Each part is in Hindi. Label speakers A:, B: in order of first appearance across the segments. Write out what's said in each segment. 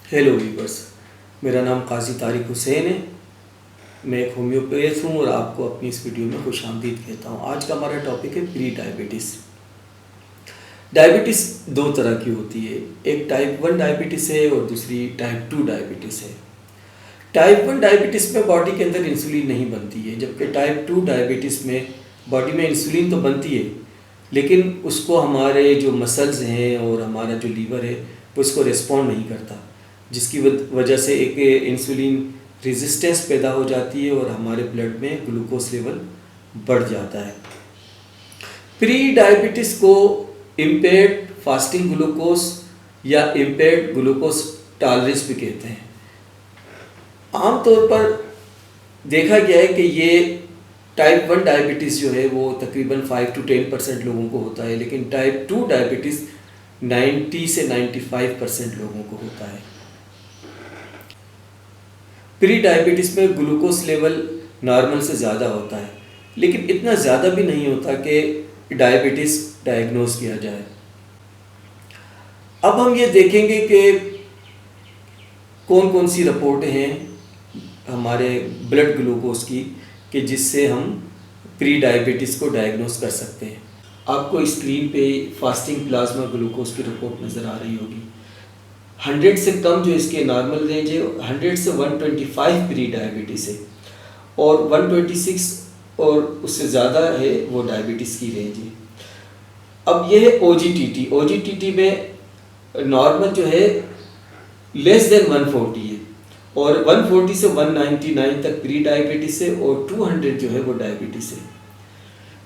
A: हेलो वीवर्स, मेरा नाम काजी तारिक हुसैन है। मैं एक होम्योपैथ हूँ और आपको अपनी इस वीडियो में खुशामदीद कहता हूँ। आज का हमारा टॉपिक है प्री डायबिटीज़। डायबिटीज़ दो तरह की होती है, एक टाइप 1 डायबिटीज़ है और दूसरी टाइप 2 डायबिटीज़ है। टाइप 1 डायबिटीज़ में बॉडी के अंदर इंसुलिन नहीं बनती है, जबकि टाइप 2 डायबिटीज़ में बॉडी में इंसुलिन तो बनती है, लेकिन उसको हमारे जो मसल्स हैं और हमारा जो लीवर है वो उसको रिस्पॉन्ड नहीं करता, जिसकी वजह से एक इंसुलिन रेजिस्टेंस पैदा हो जाती है और हमारे ब्लड में ग्लूकोज लेवल बढ़ जाता है। प्री डायबिटीज़ को इम्पेयर्ड फास्टिंग ग्लूकोज या इम्पेयर्ड ग्लूकोज टॉलरेंस भी कहते हैं। आमतौर पर देखा गया है कि ये टाइप 1 डायबिटीज़ जो है वो तकरीबन 5 to 10% लोगों को होता है, लेकिन टाइप 2 डायबिटीज़ 90 से 95% लोगों को होता है। प्री डायबिटीज़ में ग्लूकोज लेवल नॉर्मल से ज़्यादा होता है, लेकिन इतना ज़्यादा भी नहीं होता कि डायबिटीज़ डायग्नोज किया जाए। अब हम ये देखेंगे कि कौन कौन सी रिपोर्टें हैं हमारे ब्लड ग्लूकोज की कि जिससे हम प्री डायबिटीज़ को डायग्नोज कर सकते हैं। आपको स्क्रीन पे फास्टिंग प्लाज्मा ग्लूकोज की रिपोर्ट नज़र आ रही होगी। 100 से कम जो इसके नॉर्मल रेंज है, 100 से 125 प्री डायबिटीज़ है और 126 और उससे ज़्यादा है वो डायबिटीज़ की रेंज है। अब ये है OGTT में नॉर्मल जो है लेस देन 140 है और 140 से 199 तक प्री डायबिटीज़ है और 200 जो है वो डायबिटीज़ है।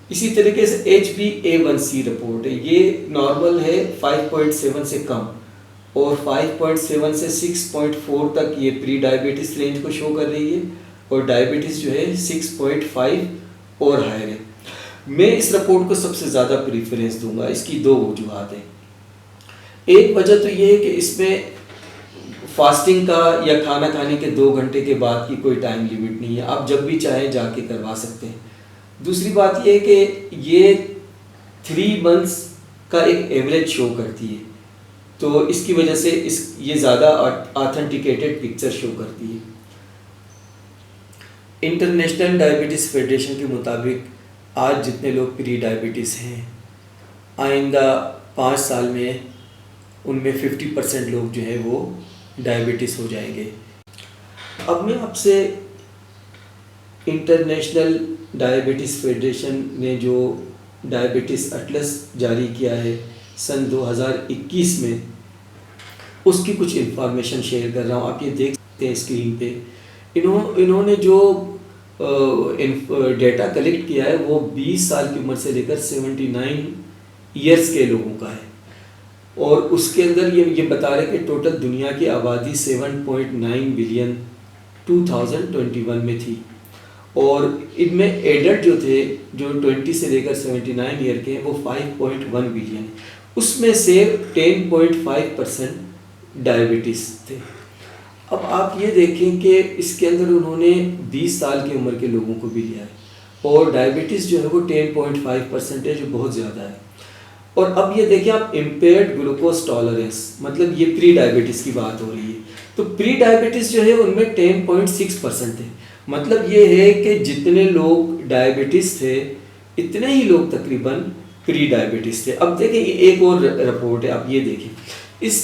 A: इसी तरीके से HbA1c रिपोर्ट है, ये नॉर्मल है 5.7 से कम और 5.7 से 6.4 तक ये प्री डायबिटीज़ रेंज को शो कर रही है और डायबिटीज़ जो है 6.5 और हायर है। मैं इस रिपोर्ट को सबसे ज़्यादा प्रीफरेंस दूंगा। इसकी दो वजूहत हैं। एक वजह तो ये है कि इसमें फास्टिंग का या खाना खाने के 2 घंटे के बाद की कोई टाइम लिमिट नहीं है, आप जब भी चाहें जाके करवा सकते हैं। दूसरी बात ये है कि ये 3 मंथ्स का एक एवरेज शो करती है, तो इसकी वजह से ये ज़्यादा ऑथेंटिकेटेड पिक्चर शो करती है। इंटरनेशनल डायबिटीज़ फेडरेशन के मुताबिक आज जितने लोग प्री डायबिटीज़ हैं, आइंदा 5 साल में उनमें 50% लोग जो है वो डायबिटीज़ हो जाएंगे। अब मैं आपसे इंटरनेशनल डायबिटीज़ फेडरेशन ने जो डायबिटीज़ एटलस जारी किया है सन 2021 में, उसकी कुछ इंफॉर्मेशन शेयर कर रहा हूँ। आप ये देख सकते हैं स्क्रीन पे। इन्होंने जो डेटा कलेक्ट किया है वो 20 साल की उम्र से लेकर 79 ईयर्स के लोगों का है और उसके अंदर ये बता रहे कि टोटल दुनिया की आबादी 7.9 बिलियन 2021 में थी और इनमें एडल्ट जो थे जो 20 से लेकर 79 ईयर के हैं वो 5.1 बिलियन, उसमें से 10.5% डायबिटीज़ थे। अब आप ये देखें कि इसके अंदर उन्होंने 20 साल की उम्र के लोगों को भी लिया है और डायबिटीज़ जो है वो 10.5% है, जो बहुत ज़्यादा है। और अब ये देखिए आप, इम्पेयर्ड ग्लूकोज टॉलरेंस, मतलब ये प्री डायबिटीज़ की बात हो रही है, तो प्री डायबिटीज़ जो है उनमें 10.6% है। मतलब ये है कि जितने लोग डायबिटीज़ थे इतने ही लोग तकरीबन प्री डायबिटीज़ थे। अब देखिए ये एक और रिपोर्ट है, आप ये देखिए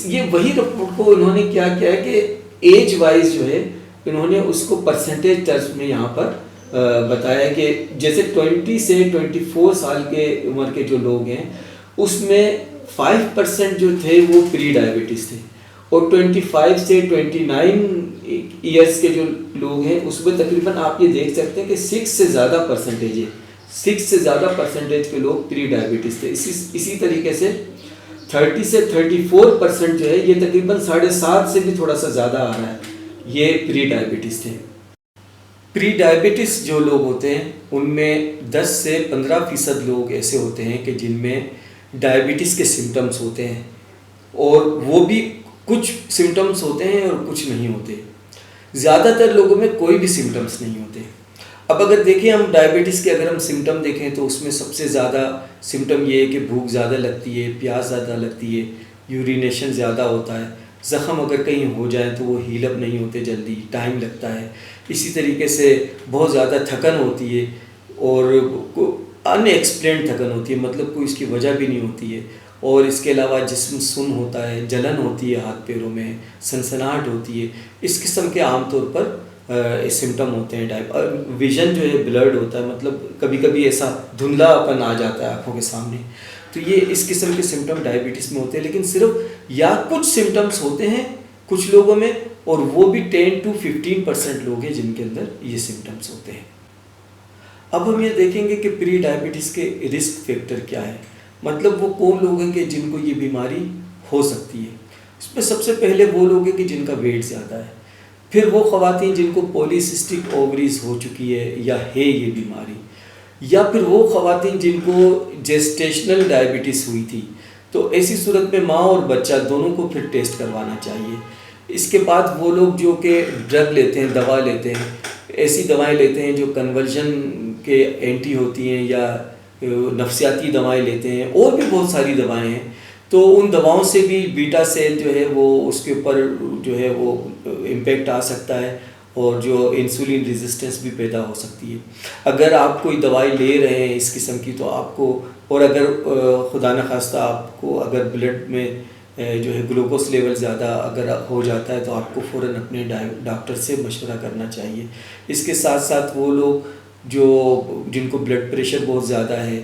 A: ये वही रिपोर्ट को उन्होंने क्या किया है कि एज वाइज जो है इन्होंने उसको परसेंटेज टर्म्स में यहाँ पर बताया कि जैसे 20 से 24 साल के उम्र के जो लोग हैं उसमें 5% जो थे वो प्री डायबिटीज़ थे और 25 से 29 ईयर्स के जो लोग हैं उसमें तकरीबन आप ये देख सकते हैं कि 6 से ज़्यादा परसेंटेज है, 6 से ज़्यादा परसेंटेज के लोग प्री डायबिटीज़ थे। इसी तरीके से 30 से 34% जो है ये तकरीबन 7.5 से भी थोड़ा सा ज़्यादा आ रहा है, ये प्री डायबिटीज़ थे। प्री डायबिटीज़ जो लोग होते हैं उनमें 10 से 15% लोग ऐसे होते हैं कि जिनमें डायबिटीज़ के सिम्टम्स होते हैं और वो भी कुछ सिम्टम्स होते हैं और कुछ नहीं होते। ज़्यादातर लोगों में कोई भी सिम्टम्स नहीं होते। अब अगर देखें हम डायबिटीज़ के अगर हम सिम्टम देखें तो उसमें सबसे ज़्यादा सिम्टम ये है कि भूख ज़्यादा लगती है, प्यास ज़्यादा लगती है, यूरिनेशन ज़्यादा होता है, ज़ख़म अगर कहीं हो जाए तो वो हील अप नहीं होते जल्दी, टाइम लगता है। इसी तरीके से बहुत ज़्यादा थकन होती है और अनएक्सप्लेन्ड थकन होती है, मतलब कोई इसकी वजह भी नहीं होती है। और इसके अलावा जिस्म सुन्न होता है, जलन होती है हाथ पैरों में, सनसनाहट होती है। इस किस्म के आमतौर पर सिम्टम होते हैं। विज़न जो है ब्लर्ड होता है, मतलब कभी कभी ऐसा धुंधलापन आ जाता है आँखों के सामने। तो ये इस किस्म के सिम्टम डायबिटीज़ में होते हैं, लेकिन सिर्फ या कुछ सिम्टम्स होते हैं कुछ लोगों में, और वो भी 10 to 15% लोग हैं जिनके अंदर ये सिम्टम्स होते हैं। अब हम ये देखेंगे कि प्री डायबिटीज़ के रिस्क फैक्टर क्या है, मतलब वो कौन लोग हैं कि जिनको ये बीमारी हो सकती है। इसमें सबसे पहले वो लोग हैं कि जिनका वेट ज़्यादा है, फिर वो ख़वातीन जिनको पॉलीसिस्टिक ओवरीज हो चुकी है या है ये बीमारी, या फिर वो ख़वातीन जिनको जेस्टेशनल डायबिटीज़ हुई थी। तो ऐसी सूरत में माँ और बच्चा दोनों को फिर टेस्ट करवाना चाहिए। इसके बाद वो लोग जो कि ड्रग लेते हैं, दवा लेते हैं, ऐसी दवाएं लेते हैं जो कन्वर्जन के एंटी होती हैं या नफसियाती दवाएं लेते हैं, और भी बहुत सारी दवाएं हैं। तो उन दवाओं से भी बीटा सेल जो है वो उसके ऊपर जो है वो इम्पेक्ट आ सकता है, और जो इंसुलिन रेजिस्टेंस भी पैदा हो सकती है। अगर आप कोई दवाई ले रहे हैं इस किस्म की, तो आपको, और अगर खुदा न खास्ता आपको अगर ब्लड में जो है ग्लूकोज लेवल ज़्यादा अगर हो जाता है, तो आपको फ़ौरन अपने डॉक्टर से मशवरा करना चाहिए। इसके साथ साथ वो लोग जिनको ब्लड प्रेशर बहुत ज़्यादा है,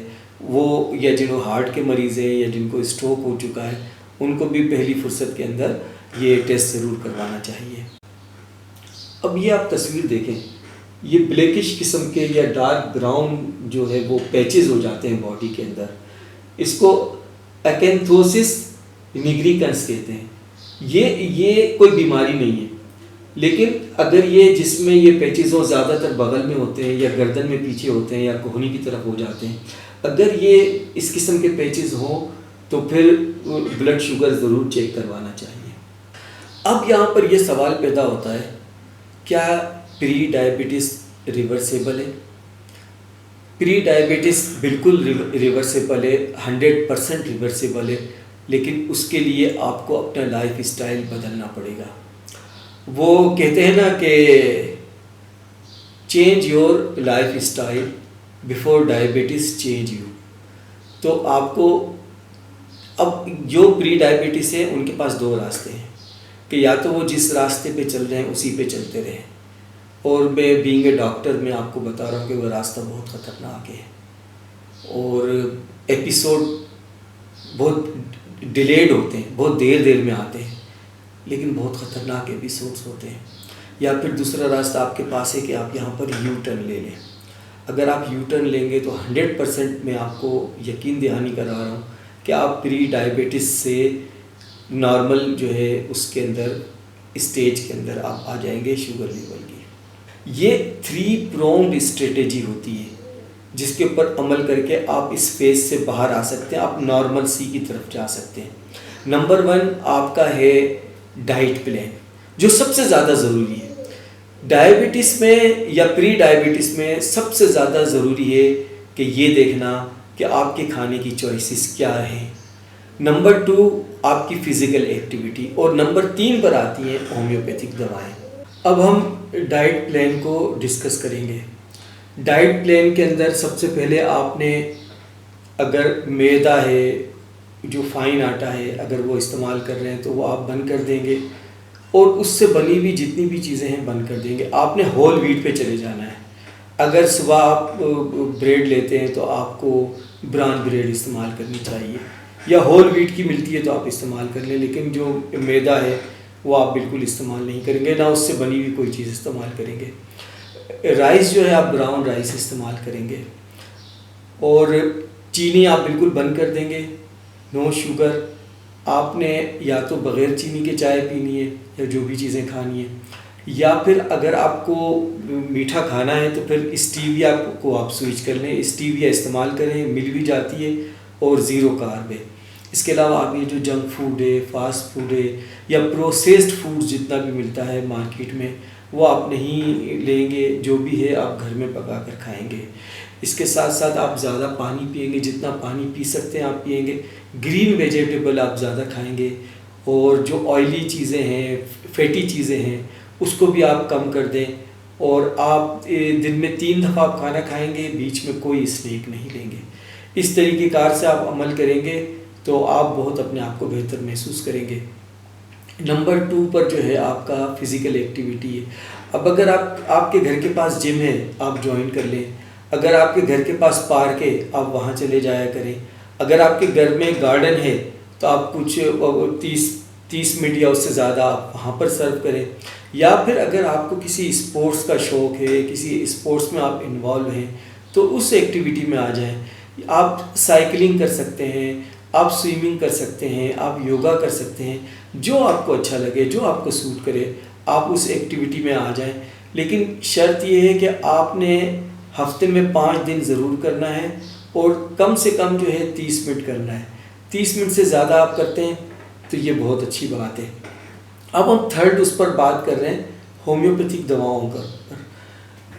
A: वो या जिनको हार्ट के मरीज़ हैं या जिनको स्ट्रोक हो चुका है, उनको भी पहली फुर्सत के अंदर ये टेस्ट ज़रूर करवाना चाहिए। अब ये आप तस्वीर देखें, ये ब्लैकिश किस्म के या डार्क ब्राउन जो है वो पैचेस हो जाते हैं बॉडी के अंदर, इसको एकेंथोसिस निग्रिकन्स कहते हैं। ये कोई बीमारी नहीं है, लेकिन अगर ये जिसमें ये पैचेस हो, ज़्यादातर बगल में होते हैं या गर्दन में पीछे होते हैं या कोहनी की तरफ हो जाते हैं, अगर ये इस किस्म के पैचेस हों तो फिर ब्लड शुगर ज़रूर चेक करवाना चाहिए। अब यहाँ पर ये सवाल पैदा होता है, क्या प्री डायबिटीज़ रिवर्सेबल है? प्री डायबिटीज़ बिल्कुल रिवर्सेबल है, 100% रिवर्सेबल है, लेकिन उसके लिए आपको अपना लाइफ स्टाइल बदलना पड़ेगा। वो कहते हैं ना कि change your life style before diabetes change you. तो आपको, अब जो प्री डायबिटीज़ है उनके पास दो रास्ते हैं कि या तो वो जिस रास्ते पे चल रहे हैं उसी पे चलते रहें, और मैं बीइंग ए डॉक्टर मैं आपको बता रहा हूँ कि वो रास्ता बहुत ख़तरनाक है, और एपिसोड बहुत डिलेड होते हैं, बहुत देर में आते हैं, लेकिन बहुत ख़तरनाक एपिसोड्स होते हैं। या फिर दूसरा रास्ता आपके पास है कि आप यहाँ पर यू टर्न ले लें। अगर आप यू टर्न लेंगे तो 100% मैं आपको यकीन दहानी करा रहा हूँ कि आप प्री डायबिटीज़ से नॉर्मल जो है उसके अंदर स्टेज के अंदर आप आ जाएंगे शुगर लेवल की। ये 3 pronged स्ट्रेटेजी होती है जिसके ऊपर अमल करके आप इस फेज से बाहर आ सकते हैं, आप नॉर्मल सी की तरफ जा सकते हैं। नंबर 1 आपका है डाइट प्लान, जो सबसे ज़्यादा ज़रूरी है। डायबिटीज़ में या प्री डायबिटीज़ में सबसे ज़्यादा ज़रूरी है कि ये देखना कि आपके खाने की चॉइसेस क्या हैं। नंबर 2 आपकी फ़िज़िकल एक्टिविटी, और नंबर 3 पर आती हैं होम्योपैथिक दवाएं। अब हम डाइट प्लान को डिस्कस करेंगे। डाइट प्लान के अंदर सबसे पहले आपने, अगर मैदा है, जो फाइन आटा है, अगर वो इस्तेमाल कर रहे हैं तो वो आप बंद कर देंगे, और उससे बनी हुई जितनी भी चीज़ें हैं बंद कर देंगे। आपने होल व्हीट पे चले जाना है। अगर सुबह आप ब्रेड लेते हैं तो आपको ब्राउन ब्रेड इस्तेमाल करनी चाहिए, या होल व्हीट की मिलती है तो आप इस्तेमाल कर लें, लेकिन जो मैदा है वो आप बिल्कुल इस्तेमाल नहीं करेंगे, ना उससे बनी हुई कोई चीज़ इस्तेमाल करेंगे। राइस जो है आप ब्राउन राइस इस्तेमाल करेंगे, और चीनी आप बिल्कुल बंद कर देंगे, नो शुगर। आपने या तो बग़ैर चीनी के चाय पीनी है या जो भी चीज़ें खानी है, या फिर अगर आपको मीठा खाना है तो फिर स्टीविया को आप स्विच कर लें, स्टीविया इस्तेमाल करें, मिल भी जाती है और ज़ीरो कार्ब है। इसके अलावा आप ये जो जंक फूड है, फास्ट फूड है, या प्रोसेस्ड फूड जितना भी मिलता है मार्केट में, वो आप नहीं लेंगे, जो भी है आप घर में पका कर खाएंगे। इसके साथ साथ आप ज़्यादा पानी पिएंगे, जितना पानी पी सकते हैं आप पिएंगे। ग्रीन वेजिटेबल आप ज़्यादा खाएंगे, और जो ऑयली चीज़ें हैं, फैटी चीज़ें हैं, उसको भी आप कम कर दें। और आप दिन में 3 दफ़ा आप खाना खाएंगे, बीच में कोई स्नैक नहीं लेंगे। इस तरीके कार से आप अमल करेंगे तो आप बहुत अपने आप को बेहतर महसूस करेंगे। नंबर 2 पर जो है आपका फ़िज़िकल एक्टिविटी है। अब अगर आपके घर के पास जिम है, आप ज्वाइन कर लें। अगर आपके घर के पास पार्क है, आप वहाँ चले जाया करें। अगर आपके घर में गार्डन है तो आप कुछ 30 मिनट या उससे ज़्यादा आप वहाँ पर सर्व करें। या फिर अगर आपको किसी स्पोर्ट्स का शौक़ है, किसी स्पोर्ट्स में आप इन्वॉल्व हैं, तो उस एक्टिविटी में आ जाएं। आप साइकिलिंग कर सकते हैं, आप स्विमिंग कर सकते हैं, आप योगा कर सकते हैं। जो आपको अच्छा लगे, जो आपको सूट करे, आप उस एक्टिविटी में आ जाएं। लेकिन शर्त ये है कि आपने हफ्ते में 5 दिन ज़रूर करना है और कम से कम जो है 30 मिनट करना है। 30 मिनट से ज़्यादा आप करते हैं तो ये बहुत अच्छी बात है। अब हम थर्ड उस पर बात कर रहे हैं होम्योपैथिक दवाओं का।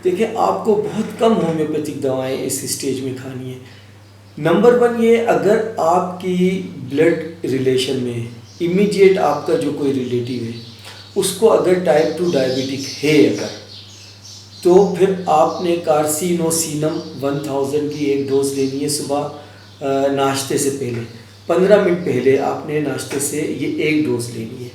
A: देखिए, आपको बहुत कम होम्योपैथिक दवाएं इस स्टेज में खानी है। नंबर 1 ये, अगर आपकी ब्लड रिलेशन में इमीडिएट आपका जो कोई रिलेटिव है उसको अगर टाइप 2 डायबिटिक है अगर, तो फिर आपने कार्सिनोसिनम 1000 की एक डोज लेनी है सुबह नाश्ते से पहले। 15 मिनट पहले आपने नाश्ते से ये एक डोज लेनी है।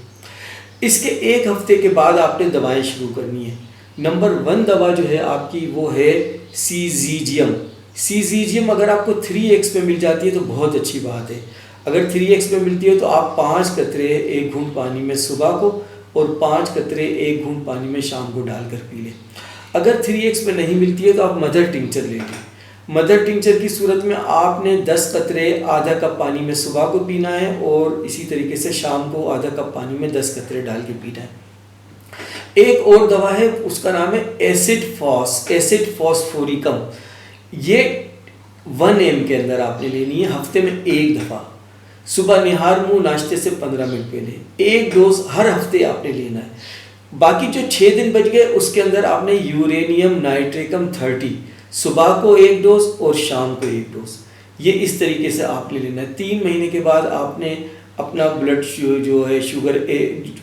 A: इसके 1 हफ्ते के बाद आपने दवाएं शुरू करनी है। नंबर 1 दवा जो है आपकी वो है सीजीजियम। सीजीजियम अगर आपको 3x पे मिल जाती है तो बहुत अच्छी बात है। अगर 3x पे मिलती है तो आप 5 कतरे 1 घूंट पानी में सुबह को और 5 कतरे 1 घूंट पानी में शाम को डालकर पी लें। अगर 3x पे नहीं मिलती है तो आप मदर टिंचर ले लें। मदर टिंचर की सूरत में आपने 10 कतरे आधा कप पानी में सुबह को पीना है और इसी तरीके से शाम को आधा कप पानी में 10 कतरे डाल के पीना है। एक और दवा है, उसका नाम है एसिड फॉस्फोरिकम। ये 1 ml के अंदर आपने लेनी है हफ्ते में 1 दफ़ा। सुबह निहार मुंह नाश्ते से 15 मिनट पहले 1 डोज हर हफ्ते आपने लेना है। बाकी जो 6 दिन बच गए उसके अंदर आपने यूरेनियम नाइट्रिकम 30 सुबह को 1 डोज और शाम को 1 डोज, ये इस तरीके से आपने लेना है। 3 महीने के बाद आपने अपना ब्लड जो है शुगर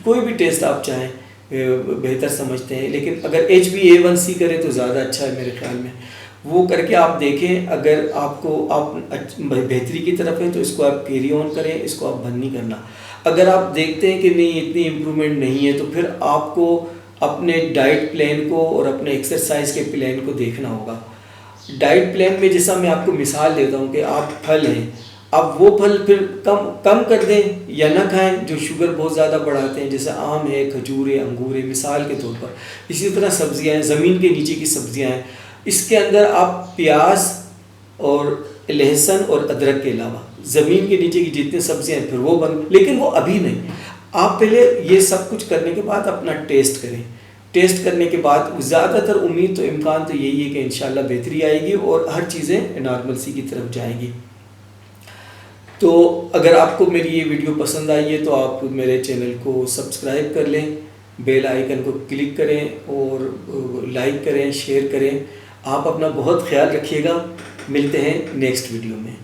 A: कोई भी टेस्ट आप चाहें बेहतर समझते हैं, लेकिन अगर HbA1c करें तो ज़्यादा अच्छा है मेरे ख्याल में। वो करके आप देखें, अगर आप बेहतरी की तरफ है तो इसको आप कैरी ऑन करें, इसको आप बंद नहीं करना। अगर आप देखते हैं कि नहीं इतनी इम्प्रूवमेंट नहीं है तो फिर आपको अपने डाइट प्लान को और अपने एक्सरसाइज के प्लान को देखना होगा। डाइट प्लान में जैसा मैं आपको मिसाल देता हूँ कि आप फल हैं, अब वो फल फिर कम कर दें या ना खाएं जो शुगर बहुत ज़्यादा बढ़ाते हैं, जैसे आम है, खजूर है, अंगूर है, मिसाल के तौर पर। इसी तरह सब्जियां हैं, ज़मीन के नीचे की सब्जियां हैं, इसके अंदर आप प्याज और लहसुन और अदरक के अलावा ज़मीन के नीचे की जितनी सब्जियां हैं फिर वो बंद, लेकिन वो अभी नहीं। आप पहले ये सब कुछ करने के बाद अपना टेस्ट करें। टेस्ट करने के बाद ज़्यादातर उम्मीद तो इम्कान तो यही है कि इंशाल्लाह बेहतरी आएगी और हर चीज़ें नॉर्मल सी की तरफ जाएंगी। तो अगर आपको मेरी ये वीडियो पसंद आई है तो आप मेरे चैनल को सब्सक्राइब कर लें, बेल आइकन को क्लिक करें और लाइक करें, शेयर करें। आप अपना बहुत ख्याल रखिएगा। मिलते हैं नेक्स्ट वीडियो में।